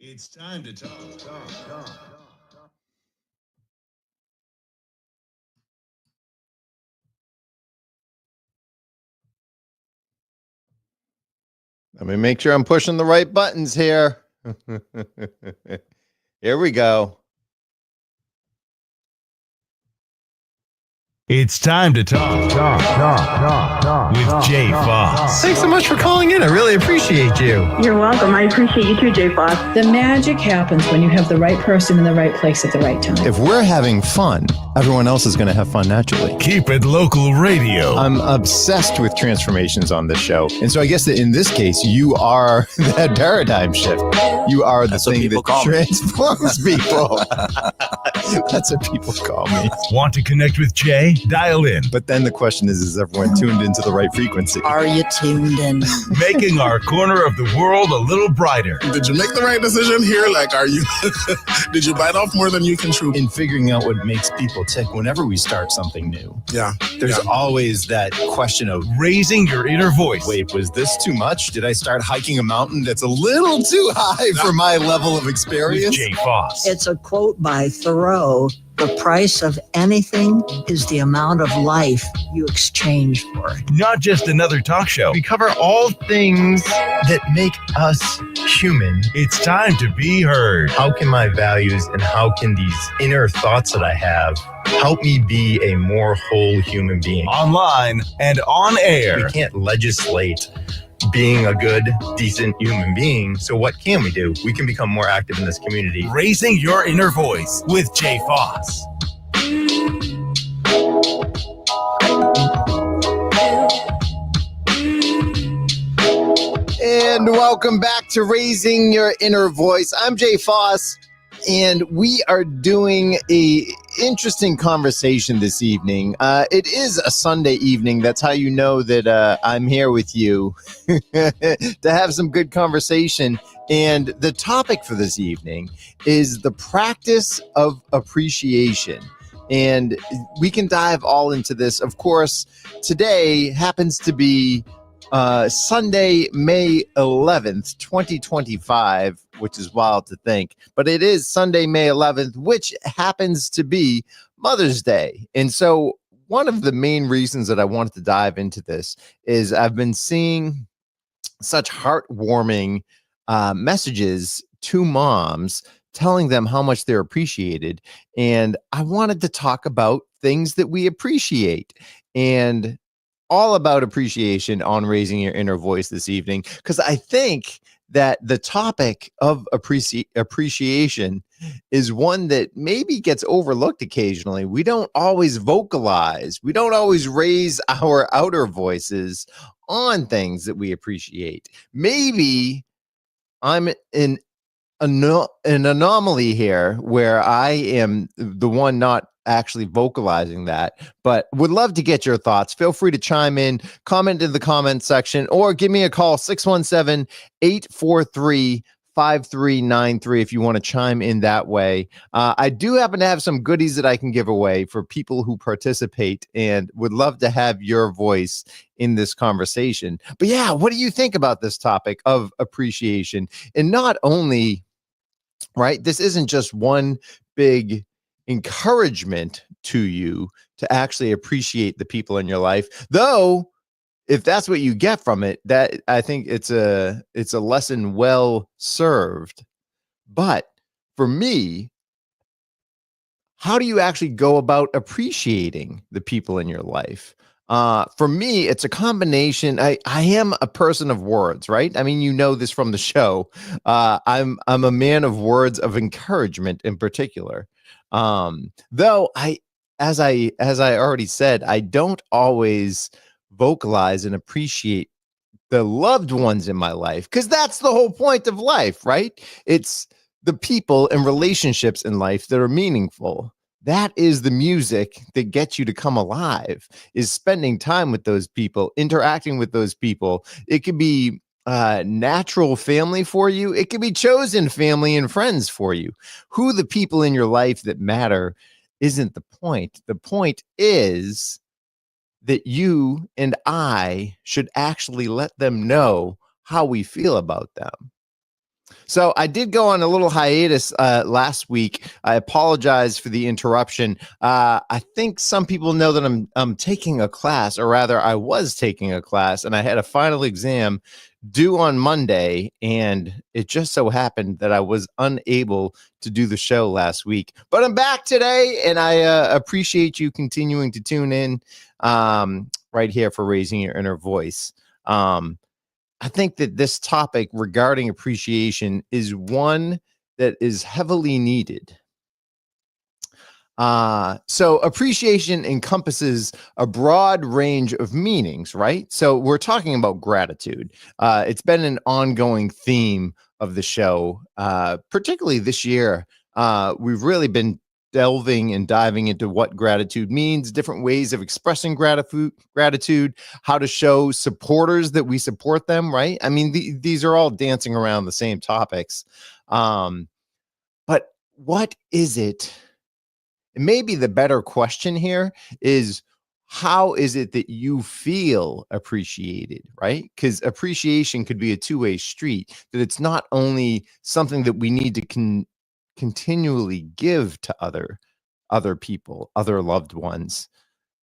It's time to talk. Let me make sure I'm pushing the right buttons here. Here we go. It's time to talk with Jay Foss. Thanks so much for calling in. I really appreciate you. You're welcome. I appreciate you too, Jay Foss. The magic happens when you have the right person in the right place at the right time. If we're having fun, everyone else is going to have fun naturally. Keep it local radio. I'm obsessed with transformations on this show. And so I guess that in this case, you are that paradigm shift. You are the thing that transforms people. That's what people call me. Want to connect with Jay? Dial in. But then the question is everyone tuned into the right frequency? Are you tuned in? Making our corner of the world a little brighter. Did you make the right decision here? Like, are you, did you bite off more than you can chew? In figuring out what makes people tick whenever we start something new. Yeah. There's always that question of raising your inner voice. Wait, was this too much? Did I start hiking a mountain that's a little too high for my level of experience? With Jay Foss. It's a quote by Thoreau. The price of anything is the amount of life you exchange for it. Not just another talk show. We cover all things that make us human. It's time to be heard. How can my values and how can these inner thoughts that I have help me be a more whole human being? Online and on air. We can't legislate being a good, decent human being. So what can we do? We can become more active in this community. Raising your inner voice with Jay Foss. And welcome back to Raising Your Inner Voice. I'm Jay Foss, and we are doing a interesting conversation this evening. It is a Sunday evening. That's how you know that I'm here with you to have some good conversation. And the topic for this evening is the practice of appreciation. And we can dive all into this. Of course, today happens to be Sunday, May 11th, 2025, which is wild to think, but it is Sunday, May 11th, which happens to be Mother's Day. And so one of the main reasons that I wanted to dive into this is I've been seeing such heartwarming messages to moms telling them how much they're appreciated. And I wanted to talk about things that we appreciate and all about appreciation on Raising Your Inner Voice this evening, because I think that the topic of appreciation is one that maybe gets overlooked occasionally. We don't always vocalize. We don't always raise our outer voices on things that we appreciate. Maybe I'm in an anomaly here where I am the one not actually vocalizing that, but would love to get your thoughts. Feel free to chime in, comment in the comment section, or give me a call, 617-843-5393 if you want to chime in that way. I do happen to have some goodies that I can give away for people who participate and would love to have your voice in this conversation. But yeah, what do you think about this topic of appreciation? And not only, right, this isn't just one big encouragement to you to actually appreciate the people in your life, though if that's what you get from it, that I think it's a lesson well served. But for me, how do you actually go about appreciating the people in your life? For me, it's a combination. I am a person of words, right? I mean, you know this from the show. I'm a man of words of encouragement in particular. Though as I already said, I don't always vocalize and appreciate the loved ones in my life, because that's the whole point of life, right? It's the people and relationships in life that are meaningful. That is the music that gets you to come alive, is spending time with those people, interacting with those people. It could be natural family for you. It could be chosen family and friends for you. Who the people in your life that matter isn't the point. The point is that you and I should actually let them know how we feel about them. So I did go on a little hiatus last week. I apologize for the interruption. I think some people know that I'm taking a class, or rather, I was taking a class, and I had a final exam due on Monday, and it just so happened that I was unable to do the show last week. But I'm back today, and I appreciate you continuing to tune in right here for Raising Your Inner Voice. I think that this topic regarding appreciation is one that is heavily needed. So appreciation encompasses a broad range of meanings, right? So we're talking about gratitude. It's been an ongoing theme of the show, particularly this year. We've really been delving and diving into what gratitude means, different ways of expressing gratitude, how to show supporters that we support them, right? I mean, these are all dancing around the same topics. But what is it? Maybe the better question here is, how is it that you feel appreciated, right? Because appreciation could be a two-way street, that it's not only something that we need to continually give to other people, other loved ones.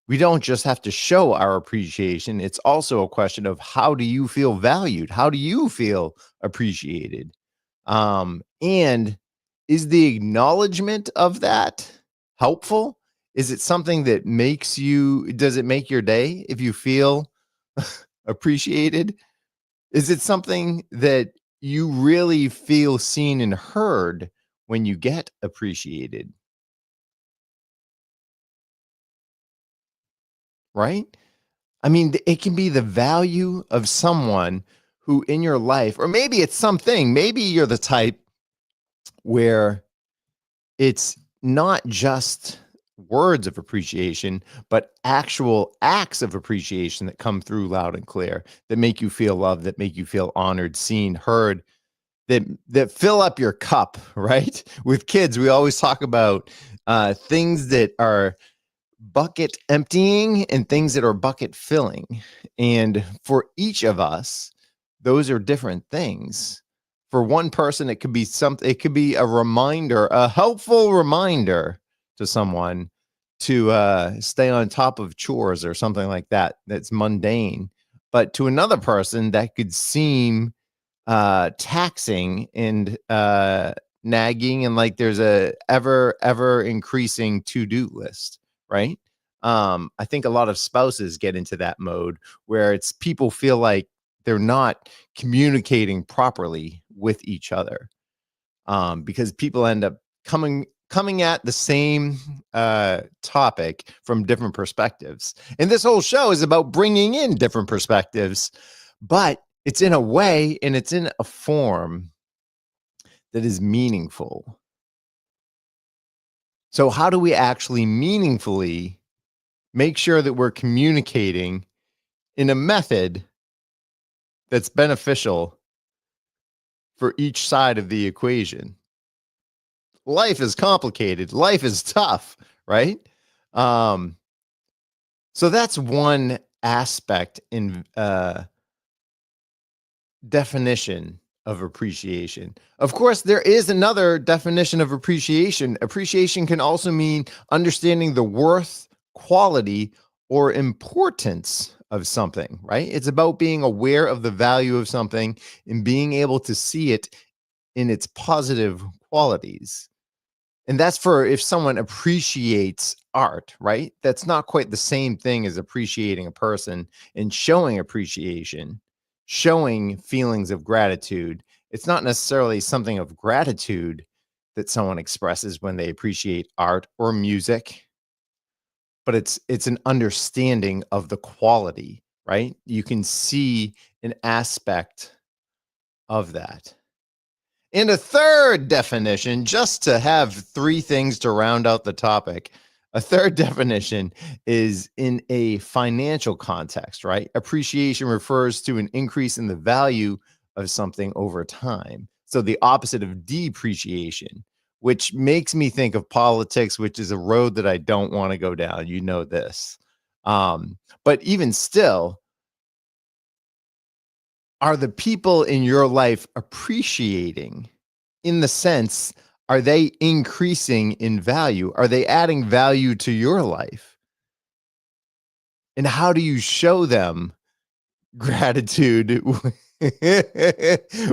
We don't just have to show our appreciation. It's also a question of, how do you feel valued? How do you feel appreciated? And is the acknowledgement of that helpful? Is it something that does it make your day if you feel appreciated? Is it something that you really feel seen and heard when you get appreciated? Right? I mean, it can be the value of someone who in your life, or maybe it's something, maybe you're the type where it's not just words of appreciation, but actual acts of appreciation that come through loud and clear, that make you feel loved, that make you feel honored, seen, heard, that fill up your cup, right? With kids, we always talk about things that are bucket emptying and things that are bucket filling. And for each of us, those are different things. For one person, it could be something, it could be a reminder, a helpful reminder to someone to stay on top of chores or something like that, that's mundane. But to another person, that could seem taxing and nagging, and like there's a ever increasing to-do list, right? I think a lot of spouses get into that mode where it's people feel like they're not communicating properly with each other, because people end up coming at the same topic from different perspectives. And this whole show is about bringing in different perspectives, but it's in a way, and it's in a form that is meaningful. So how do we actually meaningfully make sure that we're communicating in a method that's beneficial for each side of the equation? Life is complicated. Life is tough, right? So that's one aspect in definition of appreciation. Of course, there is another definition of appreciation. Appreciation can also mean understanding the worth, quality, or importance of something, right? It's about being aware of the value of something and being able to see it in its positive qualities. And that's for if someone appreciates art, right? That's not quite the same thing as appreciating a person and showing appreciation, showing feelings of gratitude. It's not necessarily something of gratitude that someone expresses when they appreciate art or music, but it's an understanding of the quality, right? You can see an aspect of that. And a third definition, just to have three things to round out the topic, a third definition is in a financial context, right? Appreciation refers to an increase in the value of something over time. So the opposite of depreciation, which makes me think of politics, which is a road that I don't want to go down. You know this. But even still, are the people in your life appreciating, in the sense, are they increasing in value? Are they adding value to your life? And how do you show them gratitude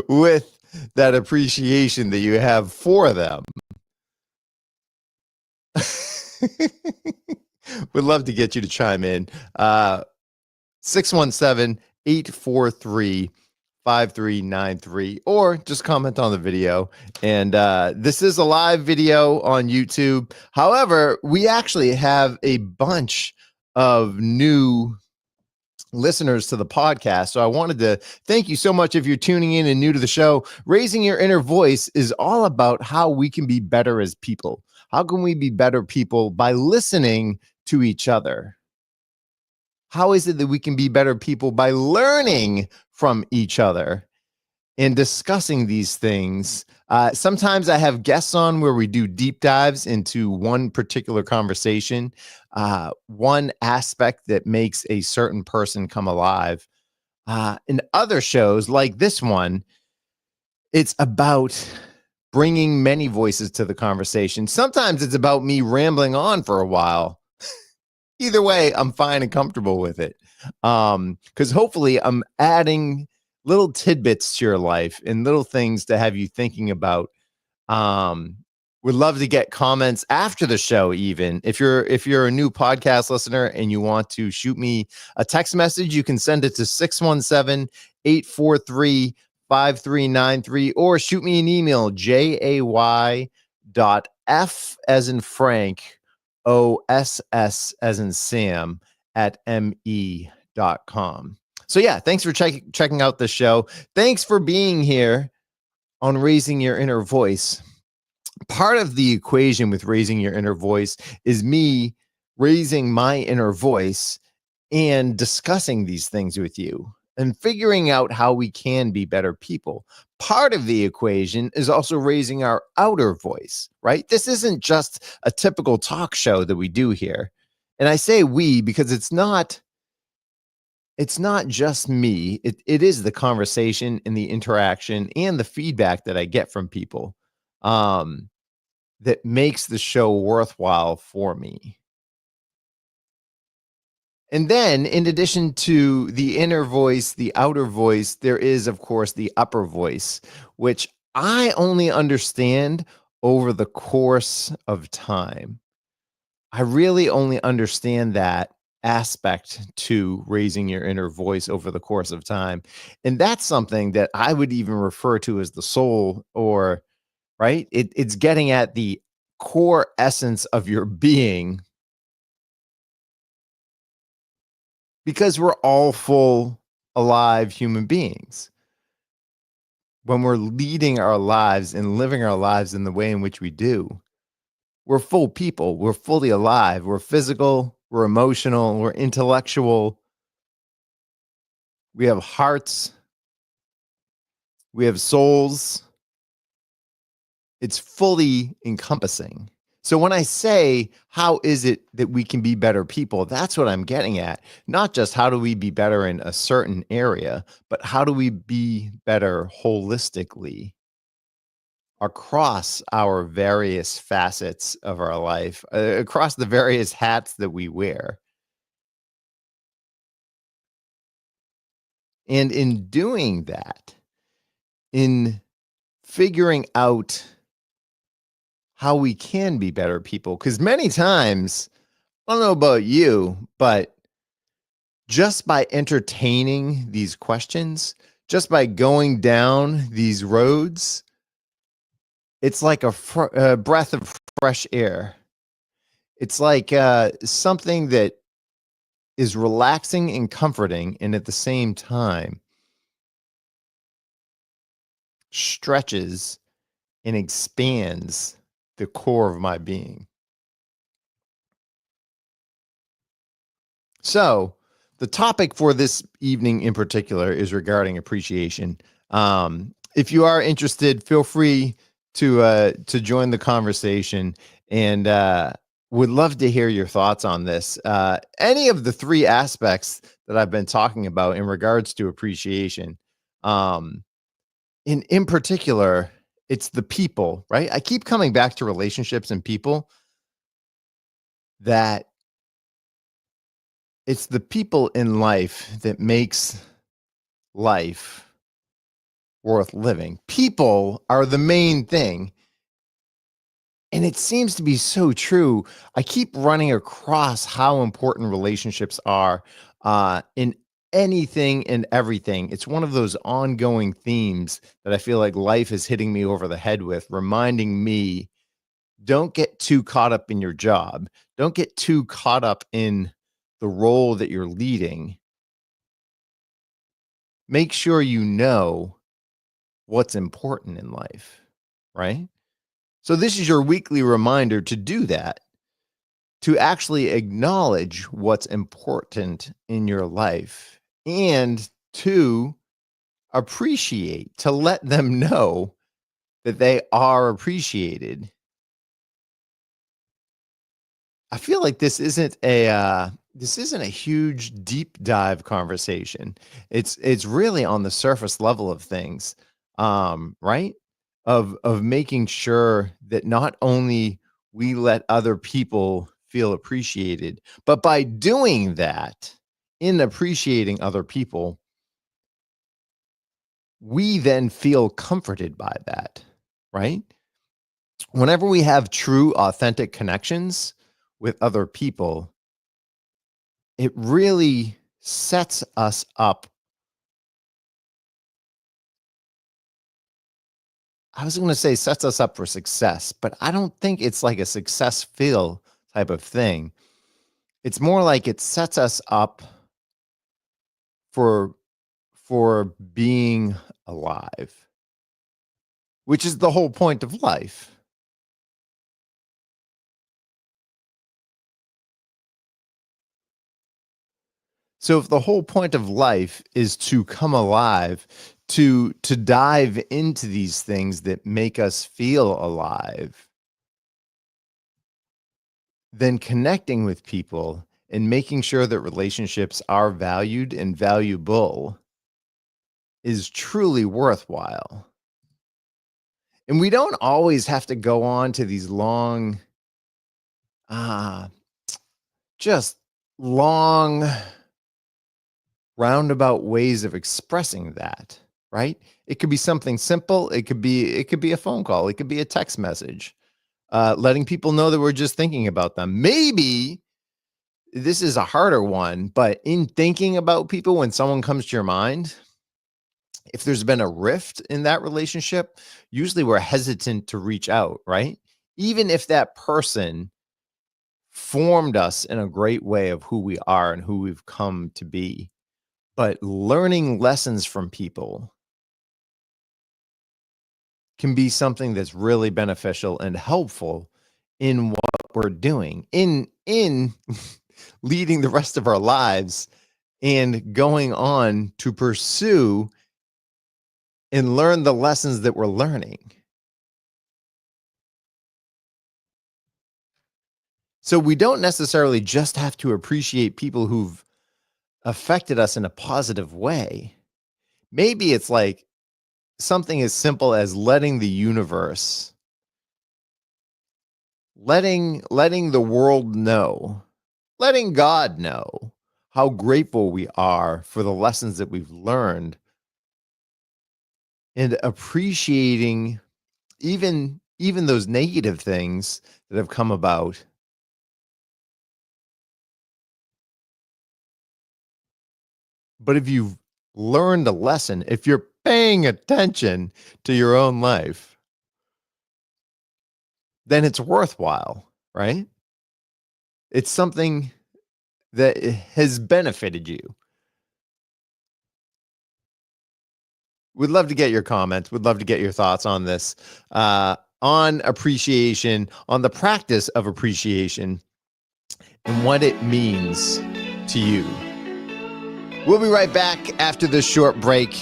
with that appreciation that you have for them? Would love to get you to chime in. 617-843-5393, or just comment on the video. And this is a live video on YouTube. However, we actually have a bunch of new listeners to the podcast. So I wanted to thank you so much if you're tuning in and new to the show. Raising Your Inner Voice is all about how we can be better as people. How can we be better people? By listening to each other. How is it that we can be better people? By learning from each other and discussing these things. Sometimes I have guests on where we do deep dives into one particular conversation, one aspect that makes a certain person come alive. In other shows like this one, it's about bringing many voices to the conversation. Sometimes it's about me rambling on for a while. Either way, I'm fine and comfortable with it. Because hopefully I'm adding little tidbits to your life and little things to have you thinking about. Would love to get comments after the show, even. If you're a new podcast listener and you want to shoot me a text message, you can send it to 617-843-5393, or shoot me an email, jay.f as in Frank, oss as in Sam, @me.com. So yeah, thanks for checking out the show. Thanks for being here on Raising Your Inner Voice. Part of the equation with Raising Your Inner Voice is me raising my inner voice and discussing these things with you and figuring out how we can be better people. Part of the equation is also raising our outer voice, right? This isn't just a typical talk show that we do here. And I say we because it's not just me. It is the conversation and the interaction and the feedback that I get from people that makes the show worthwhile for me. And then, in addition to the inner voice, the outer voice, there is, of course, the upper voice, which I only understand over the course of time. I really only understand that aspect to raising your inner voice over the course of time. And that's something that I would even refer to as the soul, or, right? It's getting at the core essence of your being, because we're all full, alive human beings. When we're leading our lives and living our lives in the way in which we do, we're full people. We're fully alive. We're physical. We're emotional. We're intellectual. We have hearts. We have souls. It's fully encompassing. So when I say, how is it that we can be better people? That's what I'm getting at. Not just how do we be better in a certain area, but how do we be better holistically across our various facets of our life, across the various hats that we wear. And in doing that, in figuring out how we can be better people, because many times, I don't know about you, but just by entertaining these questions, just by going down these roads, it's like a breath of fresh air. It's like something that is relaxing and comforting, and at the same time stretches and expands the core of my being. So the topic for this evening in particular is regarding appreciation. If you are interested, feel free to join the conversation, and would love to hear your thoughts on this. Any of the three aspects that I've been talking about in regards to appreciation. In particular, it's the people, right? I keep coming back to relationships and people, that it's the people in life that makes life worth living. People are the main thing. And it seems to be so true. I keep running across how important relationships are in anything and everything. It's one of those ongoing themes that I feel like life is hitting me over the head with, reminding me, don't get too caught up in your job. Don't get too caught up in the role that you're leading. Make sure you know what's important in life, right? So this is your weekly reminder to do that, to actually acknowledge what's important in your life and to appreciate, to let them know that they are appreciated. I feel like this isn't a huge deep dive conversation. It's really on the surface level of things, right? Of making sure that not only we let other people feel appreciated, but by doing that, in appreciating other people, we then feel comforted by that, right? Whenever we have true, authentic connections with other people, it really sets us up. I was going to say sets us up for success, but I don't think it's like a success feel type of thing. It's more like it sets us up for being alive, which is the whole point of life. So if the whole point of life is to come alive, to dive into these things that make us feel alive, then connecting with people and making sure that relationships are valued and valuable is truly worthwhile. And we don't always have to go on to these long, just long roundabout ways of expressing that, right? It could be something simple. It could be a phone call. It could be a text message, letting people know that we're just thinking about them. Maybe this is a harder one, but in thinking about people, when someone comes to your mind, if there's been a rift in that relationship, usually we're hesitant to reach out, right? Even if that person formed us in a great way of who we are and who we've come to be. But learning lessons from people can be something that's really beneficial and helpful in what we're doing, in leading the rest of our lives and going on to pursue and learn the lessons that we're learning. So we don't necessarily just have to appreciate people who've affected us in a positive way. Maybe it's like something as simple as letting the universe, letting the world know, letting God know how grateful we are for the lessons that we've learned, and appreciating even those negative things that have come about. But if you've learned a lesson, if you're paying attention to your own life, then it's worthwhile, right? It's something that has benefited you. We'd love to get your comments. We'd love to get your thoughts on this, on appreciation, on the practice of appreciation, and what it means to you. We'll be right back after this short break,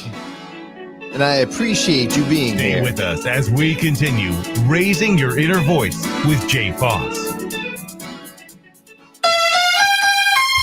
and I appreciate you being Stay here. with us as we continue raising your inner voice with Jay Foss.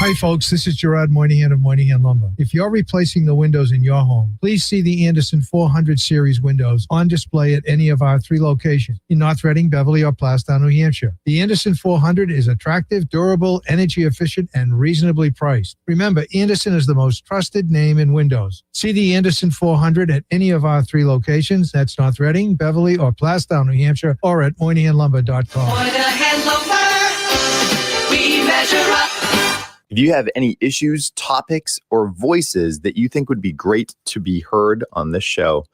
Hi, folks. This is Gerard Moynihan of Moynihan Lumber. If you're replacing the windows in your home, please see the Anderson 400 series windows on display at any of our 3 locations in North Reading, Beverly, or Plastown, New Hampshire. The Anderson 400 is attractive, durable, energy efficient, and reasonably priced. Remember, Anderson is the most trusted name in windows. See the Anderson 400 at any of our 3 locations. That's North Reading, Beverly, or Plastown, New Hampshire, or at MoynihanLumber.com. Moynihan Lumber, we measure up. If you have any issues, topics, or voices that you think would be great to be heard on this show,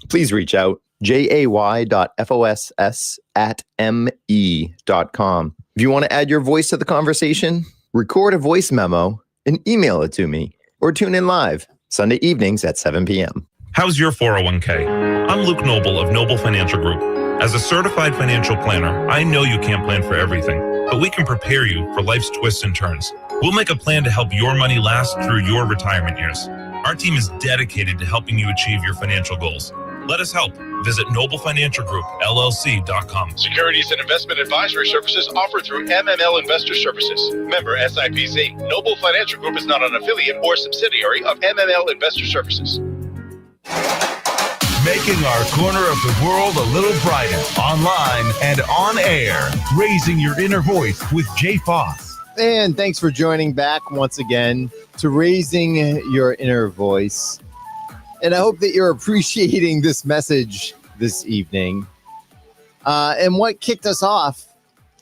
please reach out, jay.foss@me.com. If you want to add your voice to the conversation, record a voice memo and email it to me, or tune in live Sunday evenings at 7 p.m. How's your 401k? I'm Luke Noble of Noble Financial Group. As a certified financial planner, I know you can't plan for everything, but we can prepare you for life's twists and turns. We'll make a plan to help your money last through your retirement years. Our team is dedicated to helping you achieve your financial goals. Let us help. Visit NobleFinancialGroupLLC.com. Securities and investment advisory services offered through MML Investor Services. Member SIPC. Noble Financial Group is not an affiliate or subsidiary of MML Investor Services. Making our corner of the world a little brighter, online and on air. Raising your inner voice with Jay Foss. And thanks for joining back once again to Raising Your Inner Voice. And I hope that you're appreciating this message this evening. And what kicked us off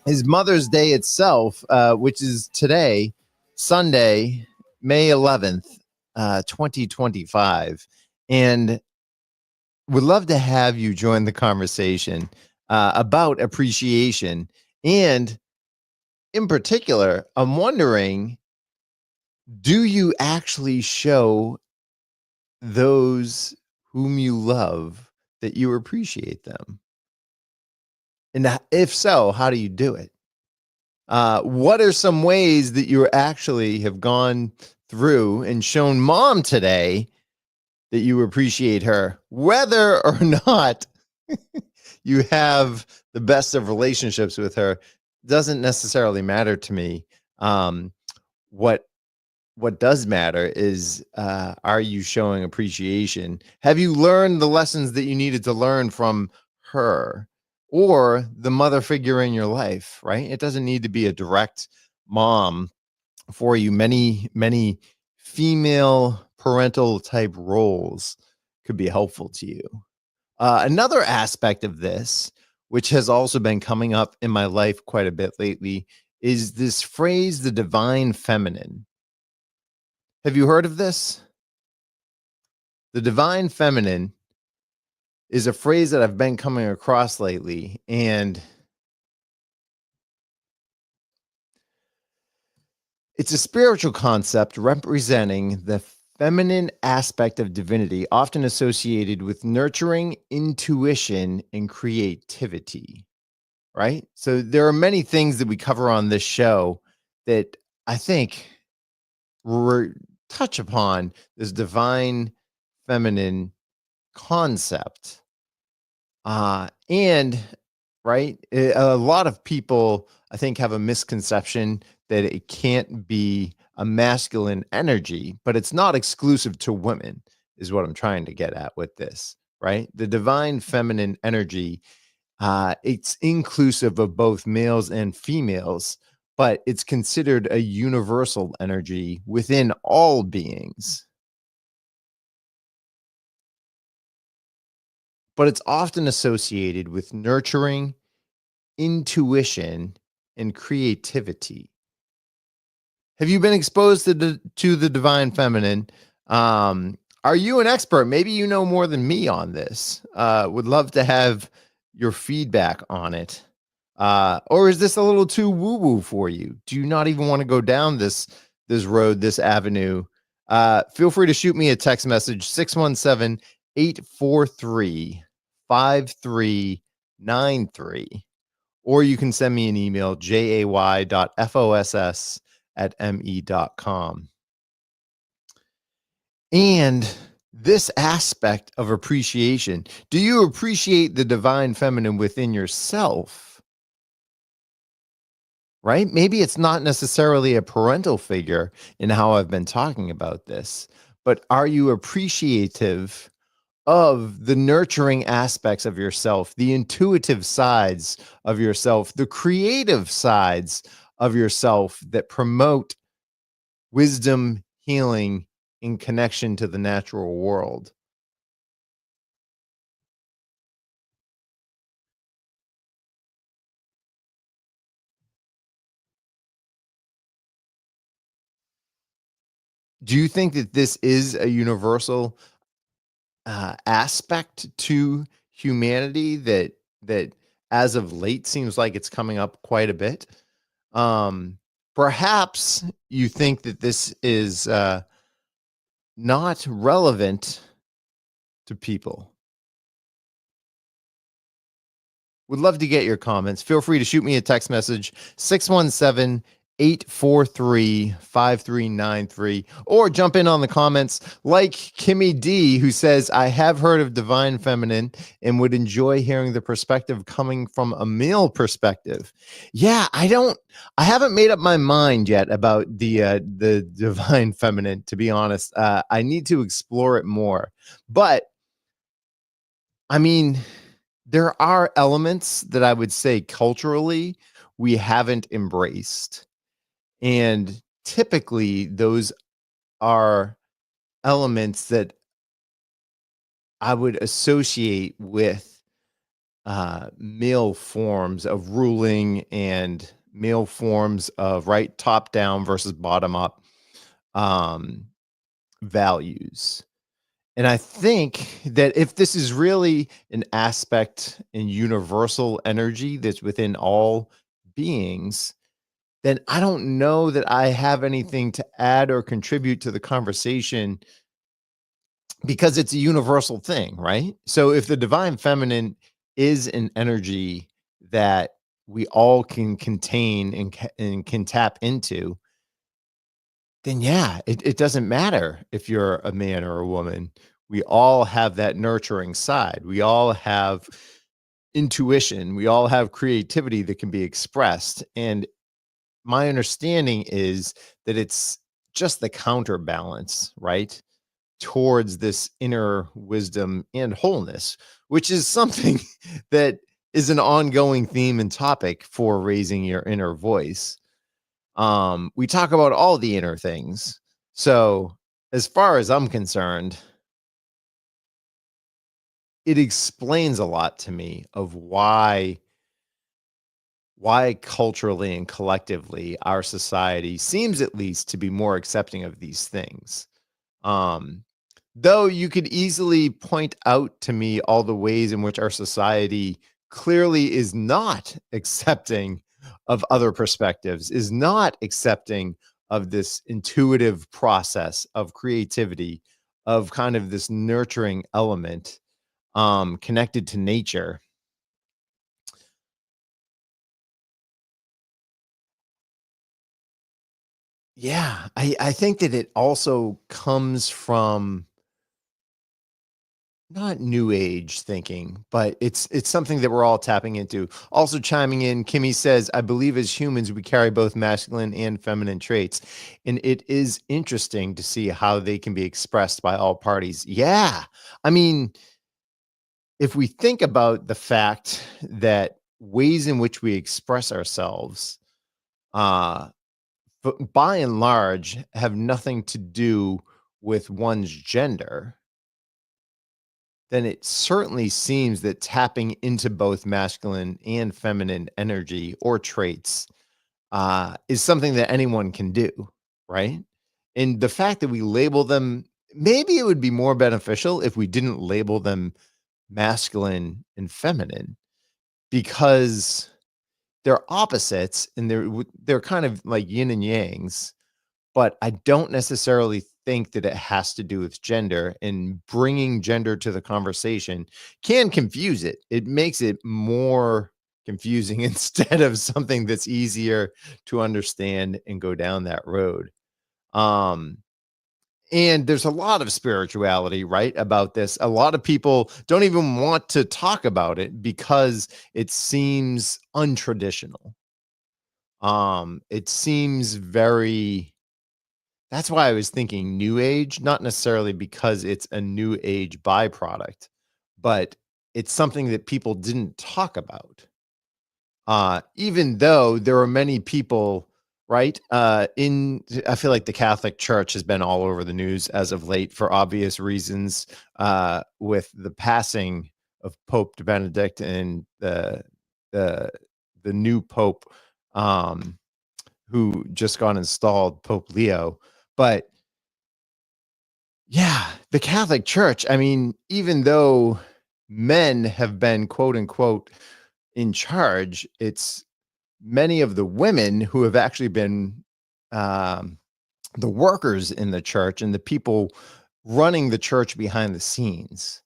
is Mother's Day itself, which is today, Sunday, May 11th, 2025. And would love to have you join the conversation about appreciation. And in particular, I'm wondering, do you actually show those whom you love that you appreciate them? And if so, how do you do it? What are some ways that you actually have gone through and shown mom today that you appreciate her, whether or not you have the best of relationships with her? Doesn't necessarily matter to me. What does matter is, are you showing appreciation? Have you learned the lessons that you needed to learn from her or the mother figure in your life, right? It doesn't need to be a direct mom for you. Many female parental type roles could be helpful to you. Another aspect of this, which has also been coming up in my life quite a bit lately, is this phrase, the divine feminine. Have you heard of this? The divine feminine is a phrase that I've been coming across lately, and it's a spiritual concept representing the feminine aspect of divinity, often associated with nurturing, intuition, and creativity, right? So there are many things that we cover on this show that I think touch upon this divine feminine concept. And right, a lot of people, I think, have a misconception that it can't be a masculine energy, but it's not exclusive to women, is what I'm trying to get at with this, right? The divine feminine energy, it's inclusive of both males and females, but it's considered a universal energy within all beings. But it's often associated with nurturing, intuition, and creativity. Have you been exposed to the divine feminine? Are you an expert? Maybe you know more than me on this. Would love to have your feedback on it. Or is this a little too woo-woo for you? Do you not even want to go down this road, this avenue? Feel free to shoot me a text message, 617-843-5393. Or you can send me an email, jay.foss@me.com. And this aspect of appreciation, do you appreciate the divine feminine within yourself? right? Maybe it's not necessarily a parental figure in how I've been talking about this, but are you appreciative of the nurturing aspects of yourself, the intuitive sides of yourself, the creative sides of yourself that promote wisdom, healing, in connection to the natural world? Do you think that this is a universal aspect to humanity that as of late seems like it's coming up quite a bit? Perhaps you think that this is not relevant to people. Would love to get your comments. Feel free to shoot me a text message, 617-843-5393, or jump in on the comments like Kimmy D, who says, I have heard of divine feminine and would enjoy hearing the perspective coming from a male perspective. Yeah, I haven't made up my mind yet about the divine feminine, to be honest. I need to explore it more. But I mean, there are elements that I would say culturally we haven't embraced. And typically those are elements that I would associate with male forms of ruling and male forms of top down versus bottom up values. And I think that if this is really an aspect in universal energy that's within all beings, then I don't know that I have anything to add or contribute to the conversation, because it's a universal thing, right? So if the divine feminine is an energy that we all can contain and can tap into, then yeah, it doesn't matter if you're a man or a woman. We all have that nurturing side. We all have intuition. We all have creativity that can be expressed. And my understanding is that it's just the counterbalance, right, towards this inner wisdom and wholeness, which is something that is an ongoing theme and topic for raising your inner voice. We talk about all the inner things. So as far as I'm concerned, it explains a lot to me of why culturally and collectively our society seems at least to be more accepting of these things. Though you could easily point out to me all the ways in which our society clearly is not accepting of other perspectives, is not accepting of this intuitive process of creativity, of kind of this nurturing element connected to nature. Yeah, I think that it also comes from not new age thinking, but it's something that we're all tapping into. Also chiming in, Kimmy says, I believe as humans, we carry both masculine and feminine traits. And it is interesting to see how they can be expressed by all parties. Yeah. I mean, if we think about the fact that ways in which we express ourselves, but by and large, have nothing to do with one's gender, then it certainly seems that tapping into both masculine and feminine energy or traits is something that anyone can do, right? And the fact that we label them, maybe it would be more beneficial if we didn't label them masculine and feminine, because they're opposites and they're kind of like yin and yangs. But I don't necessarily think that it has to do with gender, and bringing gender to the conversation can confuse it. It makes it more confusing instead of something that's easier to understand and go down that road. And there's a lot of spirituality, right, about this. A lot of people don't even want to talk about it because it seems untraditional. It seems very, that's why I was thinking new age, not necessarily because it's a new age byproduct, but it's something that people didn't talk about. Even though there are many people, right? I feel like the Catholic Church has been all over the news as of late for obvious reasons, with the passing of Pope Benedict and the new Pope, who just got installed, Pope Leo. But yeah, the Catholic Church, I mean, even though men have been quote unquote in charge, it's many of the women who have actually been the workers in the church and the people running the church behind the scenes.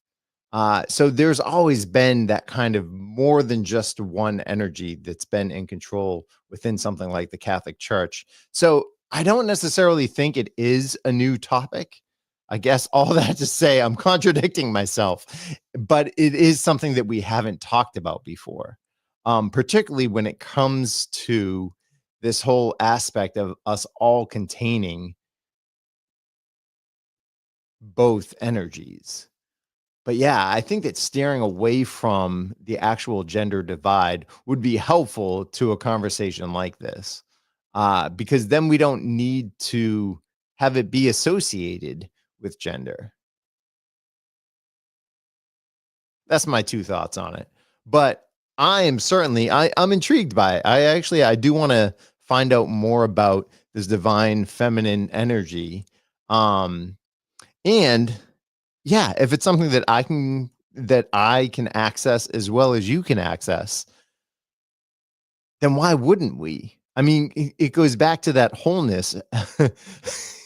So there's always been that kind of more than just one energy that's been in control within something like the Catholic Church. So I don't necessarily think it is a new topic. I guess all that to say, I'm contradicting myself, but it is something that we haven't talked about before, particularly when it comes to this whole aspect of us all containing both energies. But yeah, I think that steering away from the actual gender divide would be helpful to a conversation like this, because then we don't need to have it be associated with gender. That's my two thoughts on it. But I am certainly, I'm intrigued by it. I do want to find out more about this divine feminine energy. And yeah, if it's something that I can access as well as you can access, then why wouldn't we? I mean, it goes back to that wholeness.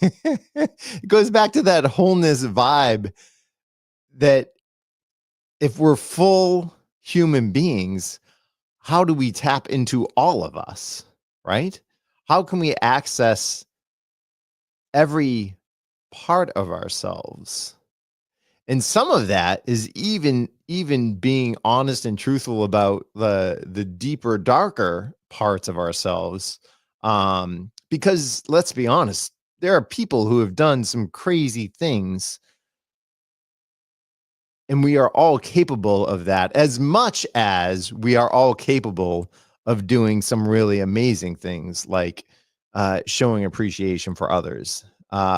It goes back to that wholeness vibe that if we're full human beings, how do we tap into all of us, right? How can we access every part of ourselves? And some of that is even being honest and truthful about the deeper, darker parts of ourselves. Because let's be honest, there are people who have done some crazy things, and we are all capable of that, as much as we are all capable of doing some really amazing things, like showing appreciation for others,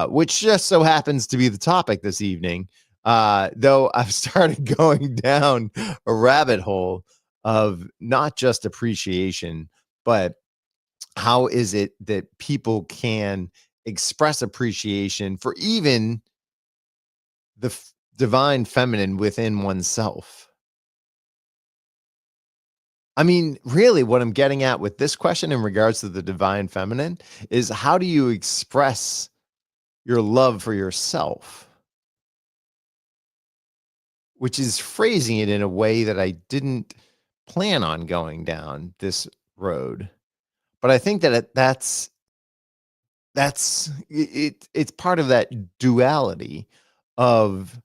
which just so happens to be the topic this evening. Though I've started going down a rabbit hole of not just appreciation, but how is it that people can express appreciation for even the divine feminine within oneself? I mean, really, what I'm getting at with this question in regards to the divine feminine is, how do you express your love for yourself? Which is phrasing it in a way that I didn't plan on going down this road. But I think that that's it's part of that duality of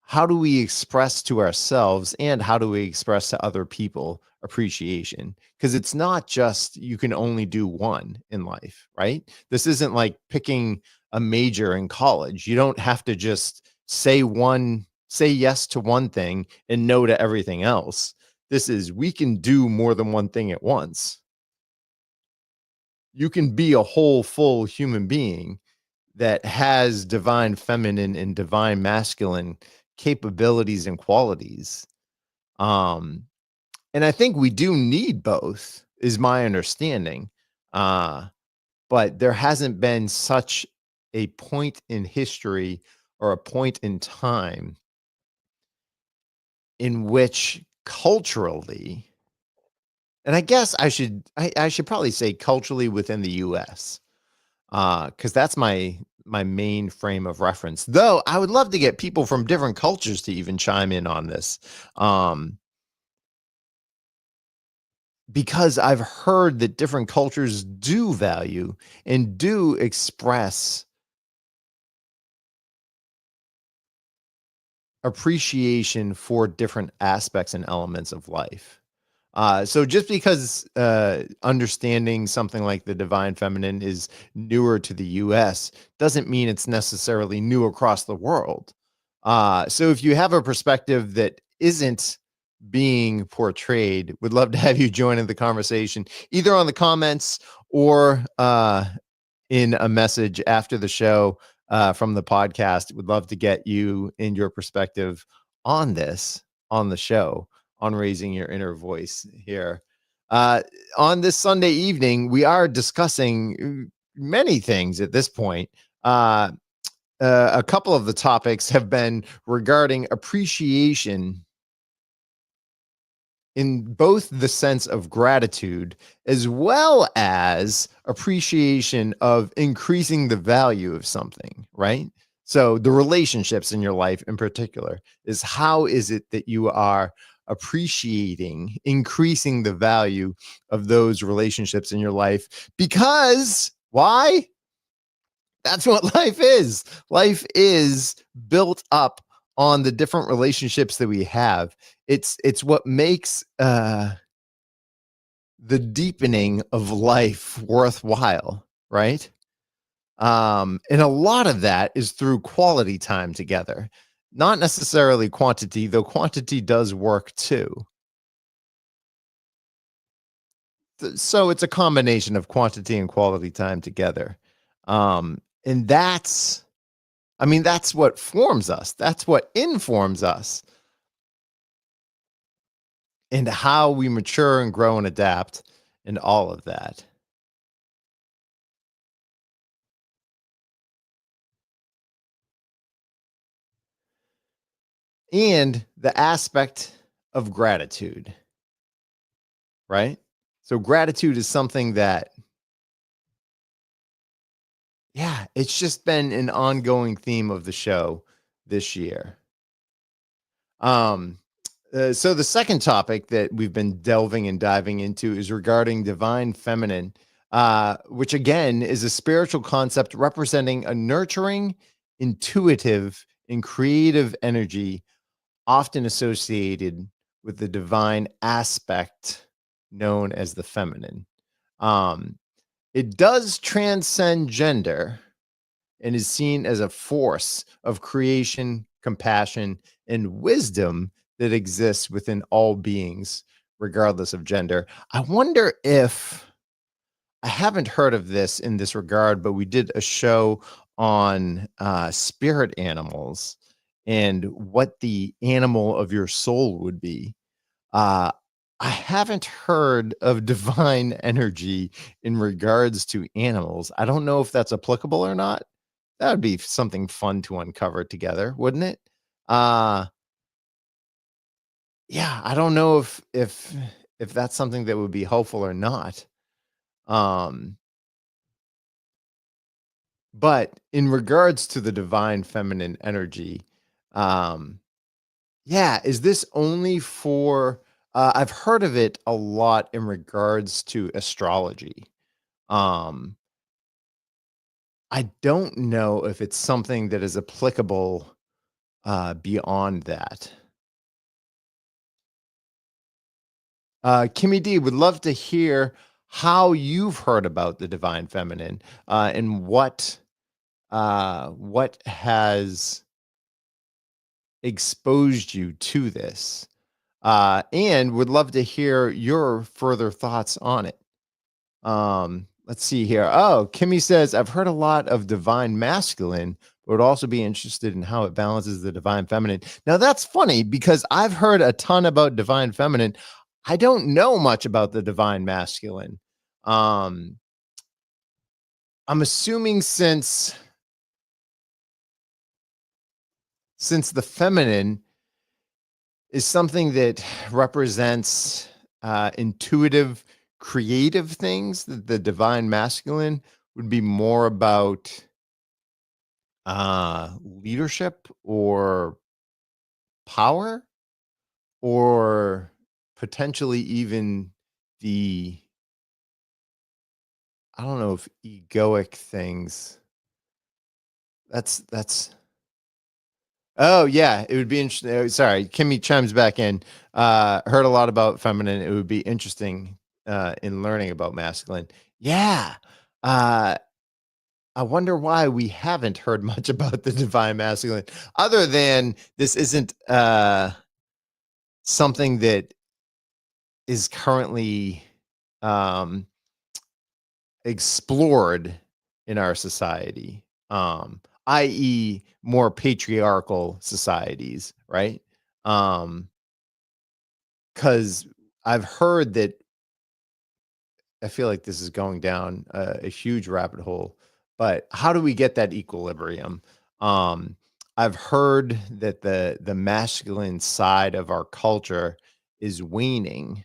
how do we express to ourselves and how do we express to other people appreciation? Because it's not just you can only do one in life, right? This isn't like picking a major in college. You don't have to just say yes to one thing and no to everything else. This is, we can do more than one thing at once. You can be a whole, full human being that has divine feminine and divine masculine capabilities and qualities. And I think we do need both, is my understanding. But there hasn't been such a point in history or a point in time in which culturally, and I guess I should probably say culturally within the US, because that's my main frame of reference. Though I would love to get people from different cultures to even chime in on this, because I've heard that different cultures do value and do express appreciation for different aspects and elements of life. So just because understanding something like the divine feminine is newer to the US doesn't mean it's necessarily new across the world. So if you have a perspective that isn't being portrayed, would love to have you join in the conversation, either on the comments or in a message after the show from the podcast. Would love to get you and your perspective on this on the show, on raising your inner voice here. On this Sunday evening, we are discussing many things at this point. A couple of the topics have been regarding appreciation in both the sense of gratitude as well as appreciation of increasing the value of something, right? So the relationships in your life in particular is how is it that you are appreciating, increasing the value of those relationships in your life? Because why? That's what life is. Life is built up on the different relationships that we have. It's what makes the deepening of life worthwhile, right? And a lot of that is through quality time together, not necessarily quantity, though quantity does work too. So it's a combination of quantity and quality time together. And that's what forms us. That's what informs us and how we mature and grow and adapt and all of that. And the aspect of gratitude, right? So gratitude is something that, yeah, it's just been an ongoing theme of the show this year. So the second topic that we've been delving and diving into is regarding divine feminine, which again is a spiritual concept representing a nurturing, intuitive, and creative energy, often associated with the divine aspect known as the feminine. It does transcend gender and is seen as a force of creation, compassion, and wisdom that exists within all beings, regardless of gender. I wonder if I haven't heard of this in this regard, but we did a show on spirit animals and what the animal of your soul would be. I haven't heard of divine energy in regards to animals. I don't know if that's applicable or not. That would be something fun to uncover together, wouldn't it? Yeah, I don't know if that's something that would be helpful or not. But in regards to the divine feminine energy, yeah, is this only for I've heard of it a lot in regards to astrology. I don't know if it's something that is applicable beyond that. Kimmy D, would love to hear how you've heard about the divine feminine and what has exposed you to this, and would love to hear your further thoughts on it. Let's see here. Oh, Kimmy says, I've heard a lot of divine masculine, but would also be interested in how it balances the divine feminine. Now, that's funny because I've heard a ton about divine feminine. I don't know much about the divine masculine. I'm assuming since the feminine is something that represents intuitive, creative things, that the divine masculine would be more about leadership or power, or potentially even the, I don't know if egoic things. That's Oh yeah, it would be interesting. Sorry, Kimmy chimes back in. Heard a lot about feminine. It would be interesting in learning about masculine. Yeah. Uh, I wonder why we haven't heard much about the divine masculine, other than this isn't something that is currently um, explored in our society, i.e., more patriarchal societies, right? Because I've heard that I feel like this is going down a huge rabbit hole, but how do we get that equilibrium? Um, I've heard that the masculine side of our culture is waning,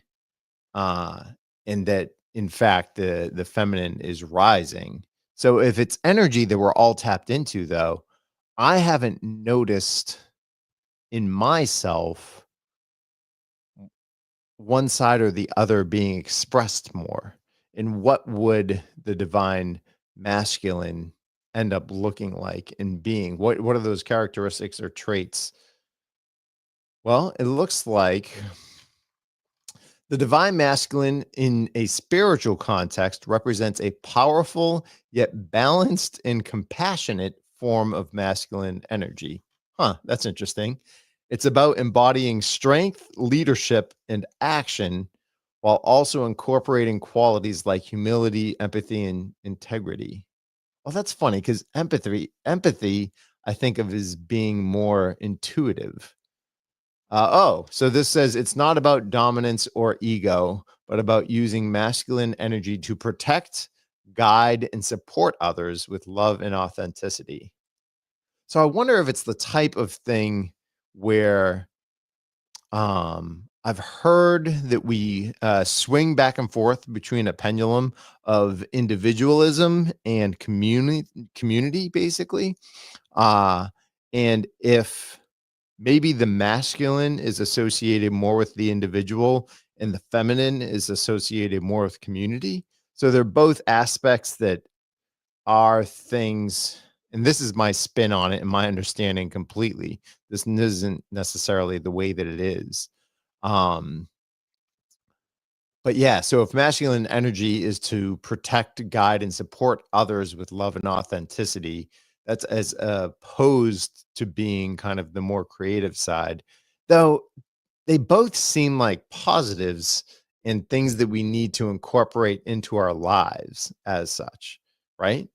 uh, and that in fact the feminine is rising. So if it's energy that we're all tapped into, though, I haven't noticed in myself one side or the other being expressed more. And what would the divine masculine end up looking like and being? What are those characteristics or traits? Well, it looks like the divine masculine in a spiritual context represents a powerful yet balanced and compassionate form of masculine energy. Huh, that's interesting. It's about embodying strength, leadership, and action while also incorporating qualities like humility, empathy, and integrity. Well, that's funny because empathy, I think of as being more intuitive. So this says it's not about dominance or ego, but about using masculine energy to protect, guide, and support others with love and authenticity. So I wonder if it's the type of thing where I've heard that we swing back and forth between a pendulum of individualism and community, basically. And if maybe the masculine is associated more with the individual and the feminine is associated more with community. So they're both aspects that are things, and this is my spin on it and my understanding completely. This isn't necessarily the way that it is. But yeah, so if masculine energy is to protect, guide, and support others with love and authenticity, that's as opposed to being kind of the more creative side, though they both seem like positives and things that we need to incorporate into our lives as such, right?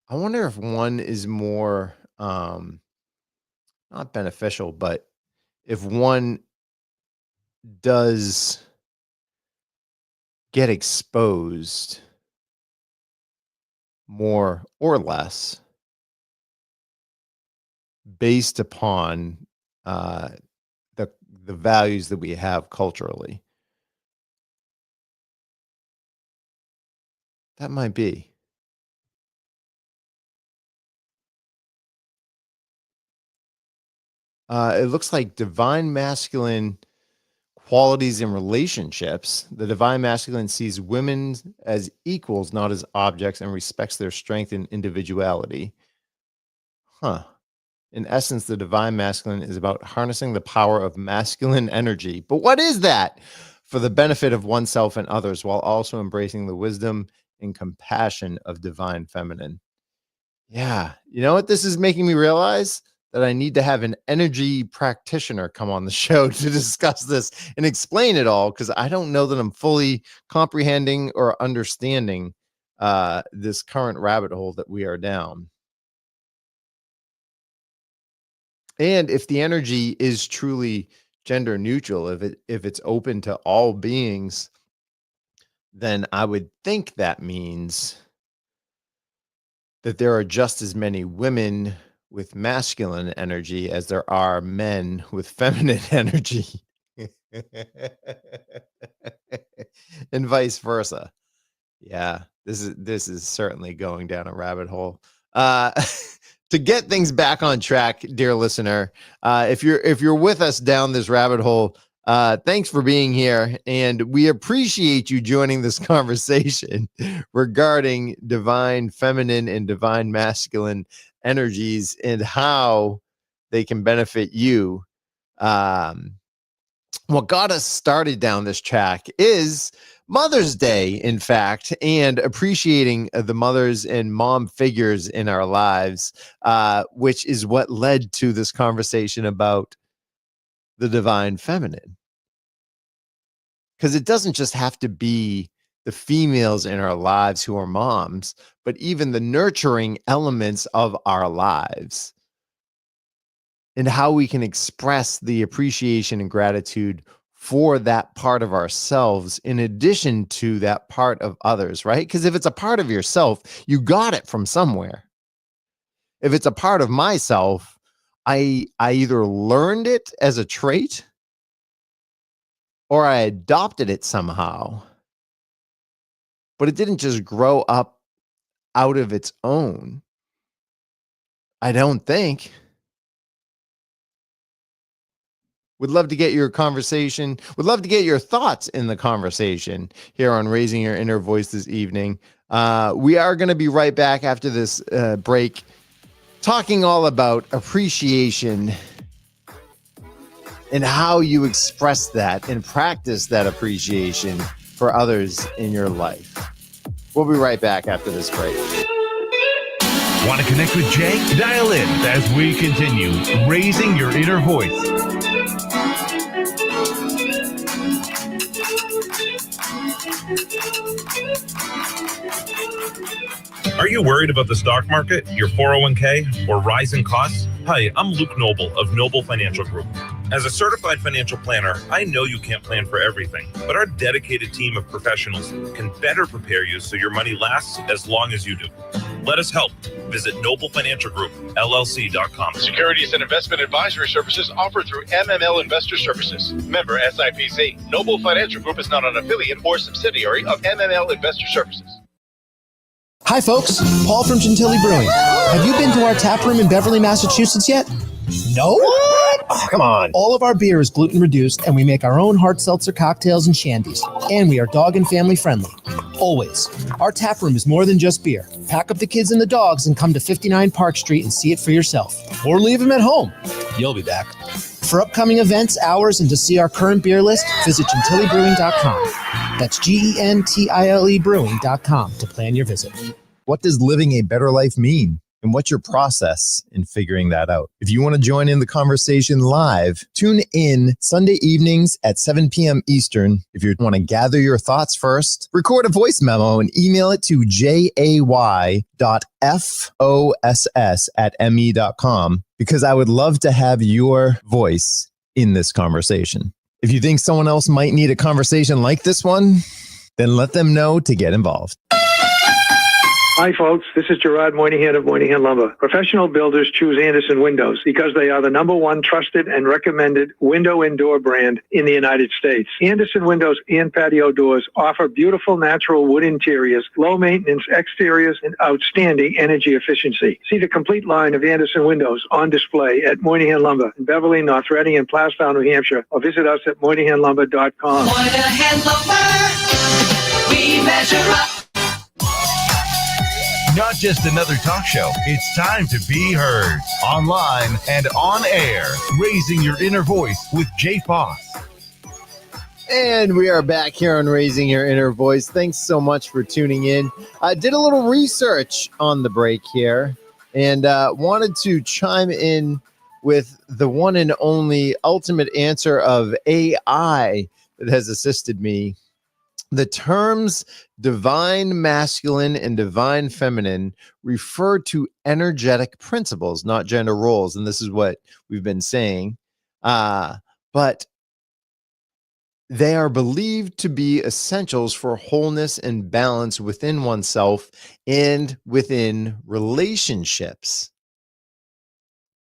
I wonder if one is more not beneficial, but if one does get exposed more or less based upon the values that we have culturally. That might be. It looks like divine masculine qualities in relationships. The divine masculine sees women as equals, not as objects, and respects their strength and individuality. Huh. In essence, the divine masculine is about harnessing the power of masculine energy. But what is that? For the benefit of oneself and others, while also embracing the wisdom and compassion of divine feminine. Yeah. You know what this is making me realize? That I need to have an energy practitioner come on the show to discuss this and explain it all, because I don't know that I'm fully comprehending or understanding this current rabbit hole that we are down. And if the energy is truly gender neutral, if it's open to all beings, then I would think that means that there are just as many women with masculine energy as there are men with feminine energy. And vice versa. Yeah, this is certainly going down a rabbit hole. To get things back on track, dear listener, if you're with us down this rabbit hole, Thanks for being here, and we appreciate you joining this conversation regarding divine feminine and divine masculine energies and how they can benefit you. What got us started down this track is Mother's Day, in fact, and appreciating the mothers and mom figures in our lives, which is what led to this conversation about the divine feminine. Because it doesn't just have to be the females in our lives who are moms, but even the nurturing elements of our lives and how we can express the appreciation and gratitude for that part of ourselves in addition to that part of others, right? Because if it's a part of yourself, you got it from somewhere. If it's a part of myself, I either learned it as a trait or I adopted it somehow. But it didn't just grow up out of its own. I don't think. Would love to get your conversation. Would love to get your thoughts in the conversation here on Raising Your Inner Voice this evening. We are going to be right back after this break, talking all about appreciation and how you express that and practice that appreciation for others in your life. We'll be right back after this break. Want to connect with Jay? Dial in as we continue Raising Your Inner Voice. Are you worried about the stock market, your 401k, or rising costs? Hi, I'm Luke Noble of Noble Financial Group. As a certified financial planner, I know you can't plan for everything, but our dedicated team of professionals can better prepare you so your money lasts as long as you do. Let us help. Visit NobleFinancialGroupLLC.com. Securities and investment advisory services offered through MML Investor Services. Member SIPC. Noble Financial Group is not an affiliate or subsidiary of MML Investor Services. Hi, folks. Paul from Gentilly Brewing. Have you been to our tap room in Beverly, Massachusetts yet? No? What? Oh, come on. All of our beer is gluten reduced, and we make our own hard seltzer cocktails and shandies. And we are dog and family friendly. Always. Our tap room is more than just beer. Pack up the kids and the dogs and come to 59 Park Street and see it for yourself. Or leave them at home. You'll be back. For upcoming events, hours, and to see our current beer list, visit GentillyBrewing.com. That's GENTILE Brewing.com to plan your visit. What does living a better life mean? And what's your process in figuring that out? If you want to join in the conversation live, tune in Sunday evenings at 7 p.m. Eastern. If you want to gather your thoughts first, record a voice memo and email it to jay.foss@me.com, because I would love to have your voice in this conversation. If you think someone else might need a conversation like this one, then let them know to get involved. Hi, folks. This is Gerard Moynihan of Moynihan Lumber. Professional builders choose Andersen Windows because they are the #1 trusted and recommended window and door brand in the United States. Andersen Windows and patio doors offer beautiful natural wood interiors, low maintenance exteriors, and outstanding energy efficiency. See the complete line of Andersen Windows on display at Moynihan Lumber in Beverly, North Reading, and Plastown, New Hampshire, or visit us at MoynihanLumber.com. Moynihan Lumber, we measure up. Not just another talk show. It's time to be heard. Online and on air. Raising Your Inner Voice with Jay Foss. And we are back here on Raising Your Inner Voice. Thanks so much for tuning in. I did a little research on the break here and wanted to chime in with the one and only ultimate answer of AI that has assisted me. The terms divine masculine and divine feminine refer to energetic principles, not gender roles. And this is what we've been saying. But they are believed to be essentials for wholeness and balance within oneself and within relationships.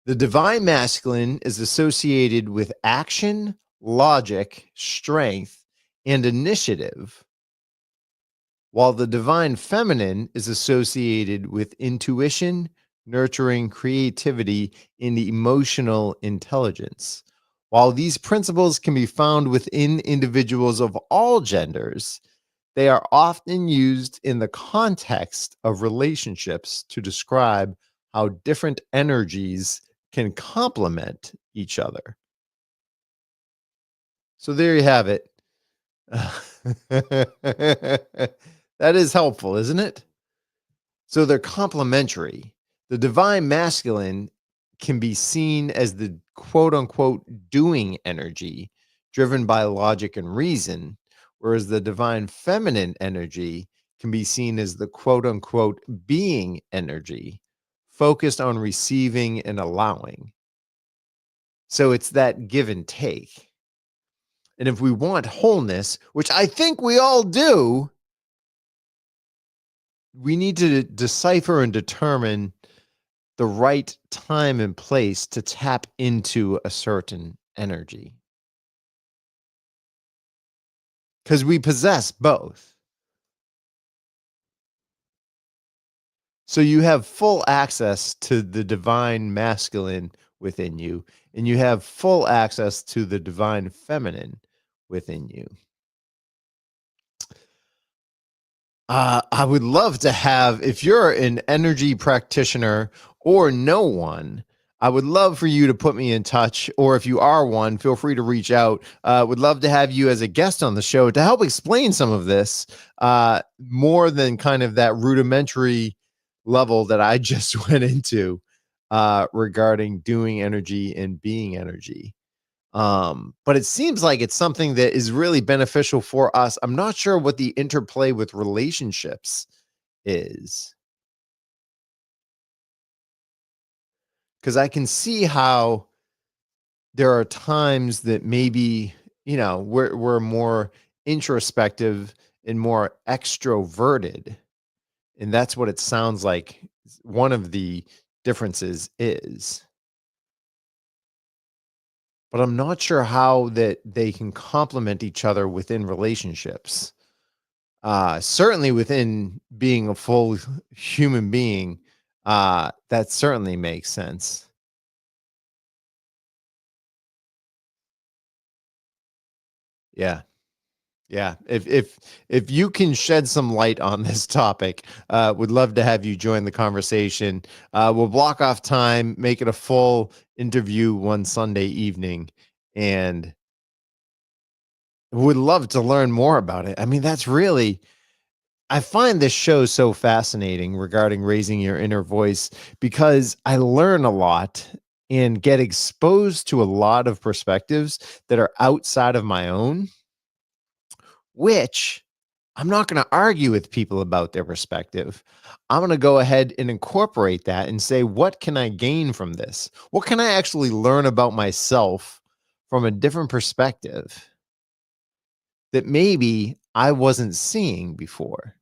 The divine masculine is associated with action, logic, strength, and initiative, while the divine feminine is associated with intuition, nurturing, creativity, and emotional intelligence. While these principles can be found within individuals of all genders, they are often used in the context of relationships to describe how different energies can complement each other. So there you have it. That is helpful, isn't it? So they're complementary. The divine masculine can be seen as the quote unquote doing energy driven by logic and reason, whereas the divine feminine energy can be seen as the quote unquote being energy focused on receiving and allowing. So it's that give and take. And if we want wholeness, which I think we all do, we need to decipher and determine the right time and place to tap into a certain energy. Because we possess both. So you have full access to the divine masculine within you, and you have full access to the divine feminine within you. I would love to have, if you're an energy practitioner or know one, I would love for you to put me in touch, or if you are one, feel free to reach out. Would love to have you as a guest on the show to help explain some of this more than kind of that rudimentary level that I just went into regarding doing energy and being energy. But it seems like it's something that is really beneficial for us. I'm not sure what the interplay with relationships is, because I can see how there are times that maybe, we're more introspective and more extroverted. And that's what it sounds like one of the differences is. But I'm not sure how that they can complement each other within relationships. Certainly within being a full human being, that certainly makes sense. Yeah. Yeah. If you can shed some light on this topic, would love to have you join the conversation. We'll block off time, make it a full interview one Sunday evening, and would love to learn more about it. I mean, I find this show so fascinating regarding raising your inner voice, because I learn a lot and get exposed to a lot of perspectives that are outside of my own, which I'm not going to argue with people about their perspective. I'm going to go ahead and incorporate that and say, what can I gain from this? What can I actually learn about myself from a different perspective that maybe I wasn't seeing before?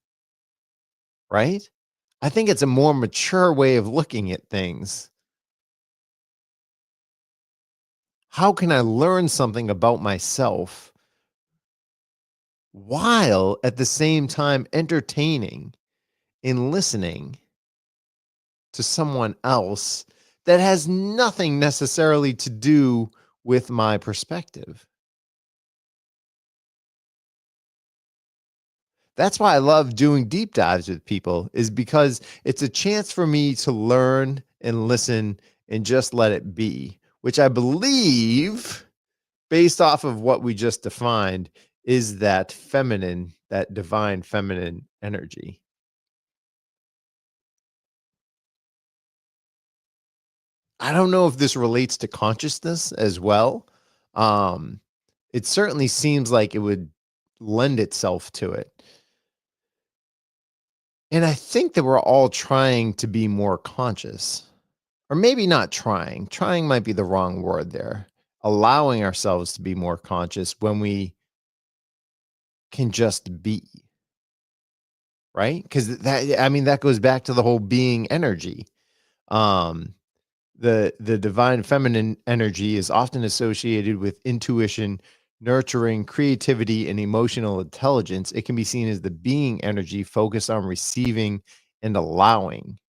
Right? I think it's a more mature way of looking at things. How can I learn something about myself while at the same time entertaining and listening to someone else that has nothing necessarily to do with my perspective? That's why I love doing deep dives with people, is because it's a chance for me to learn and listen and just let it be, which I believe, based off of what we just defined, is that feminine, that divine feminine energy. I don't know if this relates to consciousness as well. It certainly seems like it would lend itself to it. And I think that we're all trying to be more conscious, or maybe not trying. Trying might be the wrong word there. Allowing ourselves to be more conscious when we can just be. Right? Because that goes back to the whole being energy. The divine feminine energy is often associated with intuition, nurturing, creativity, and emotional intelligence. It can be seen as the being energy focused on receiving and allowing.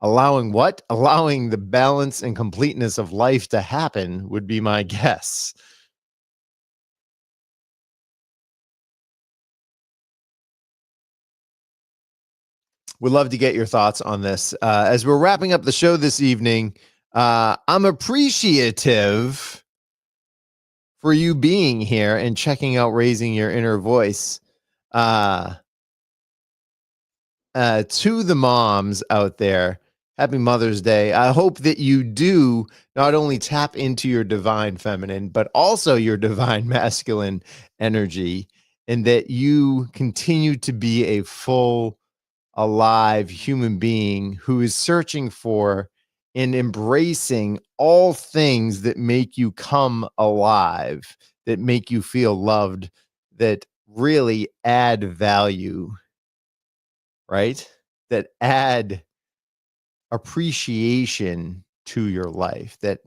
Allowing what? Allowing the balance and completeness of life to happen would be my guess. We'd love to get your thoughts on this. As we're wrapping up the show this evening, I'm appreciative for you being here and checking out Raising Your Inner Voice. To the moms out there, happy Mother's Day. I hope that you do not only tap into your divine feminine, but also your divine masculine energy, and that you continue to be a full, alive human being who is searching for and embracing all things that make you come alive, that make you feel loved, that really add value, right? That add appreciation to your life, that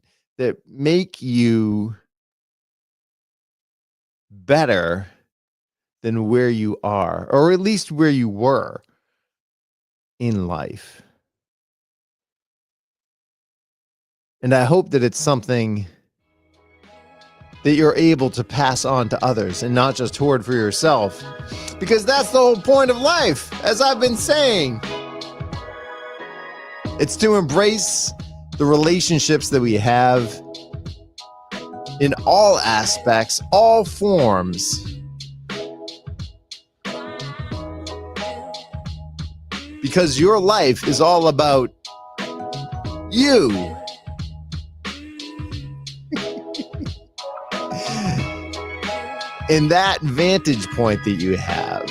make you better than where you are, or at least where you were in life. And I hope that it's something that you're able to pass on to others and not just hoard for yourself, because that's the whole point of life, as I've been saying. It's to embrace the relationships that we have in all aspects, all forms. Because your life is all about you. And that vantage point that you have,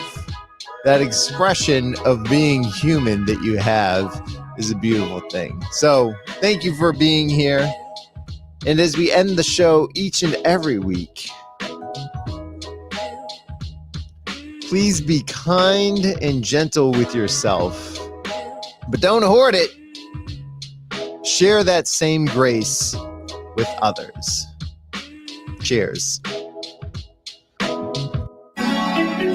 that expression of being human that you have, is a beautiful thing. So thank you for being here. And as we end the show each and every week, please be kind and gentle with yourself, but don't hoard it. Share that same grace with others. Cheers.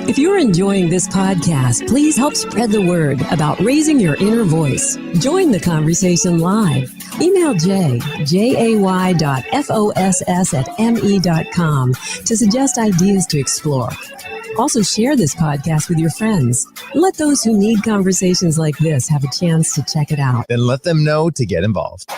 If you're enjoying this podcast, please help spread the word about raising your inner voice. Join the conversation live. Email jay.foss@me.com to suggest ideas to explore. Also share this podcast with your friends. Let those who need conversations like this have a chance to check it out. Then let them know to get involved.